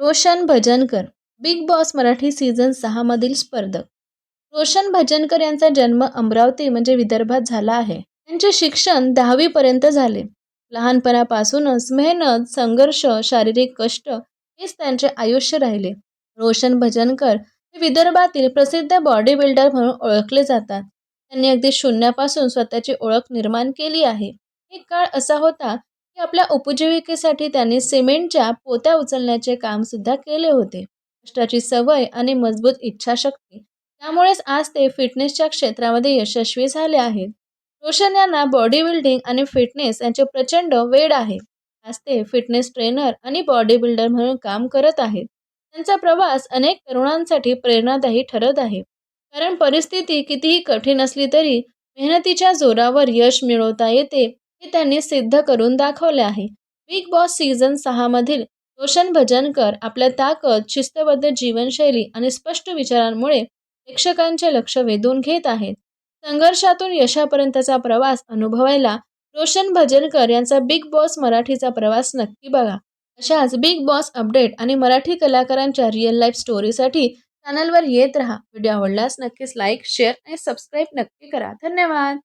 Roshan Bhajankar Bigg Boss Marathi season 6 मधील स्पर्धक. रोशन भजनकर यांचा जन्म अमरावती म्हणजे विदर्भात झाला आहे. त्यांचे शिक्षण 10वी पर्यंत झाले. लहानपणापासूनच मेहनत, संघर्ष, शारीरिक कष्ट हेच त्यांचे आयुष्य राहिले. रोशन भजनकर हे विदर्भातील प्रसिद्ध बॉडी बिल्डर म्हणून ओळखले जातात. त्यांनी अगदी शून्यापासून स्वतःची ओळख निर्माण केली आहे. एक काळ असा होता की आपल्या उपजीविकेसाठी त्यांनी सिमेंटच्या पोत्या उचलण्याचे काम सुद्धा केले होते. कष्टाची सवय आणि मजबूत इच्छाशक्ती त्यामुळेच आज ते फिटनेसच्या क्षेत्रामध्ये यशस्वी झाले आहेत. रोशन यांना बॉडी बिल्डिंग आणि फिटनेस यांचे प्रचंड वेड आहे. आज ते फिटनेस ट्रेनर आणि बॉडी बिल्डर म्हणून काम करत आहेत. त्यांचा प्रवास अनेक तरुणांसाठी प्रेरणादायी ठरत आहे. कारण परिस्थिती कितीही कठीण असली तरी मेहनतीच्या जोरावर यश मिळवता येते हे त्यांनी सिद्ध करून दाखवले आहे. बिग बॉस सीझन 6 मधील रोशन भजनकर आपल्या ताकद, शिस्तबद्ध जीवनशैली आणि स्पष्ट विचारांमुळे प्रेक्षकांचे लक्ष वेधून घेत आहेत. संघर्षातून यशापर्यंतचा प्रवास अनुभवायला रोशन भजनकर यांचा बिग बॉस मराठीचा प्रवास नक्की बघा. अशाच बिग बॉस अपडेट आणि मराठी कलाकारांच्या रिअल लाईफ स्टोरीसाठी चॅनलवर येत राहा. व्हिडिओ आवडल्यास नक्कीच लाईक, शेअर आणि सबस्क्राईब नक्की करा. धन्यवाद.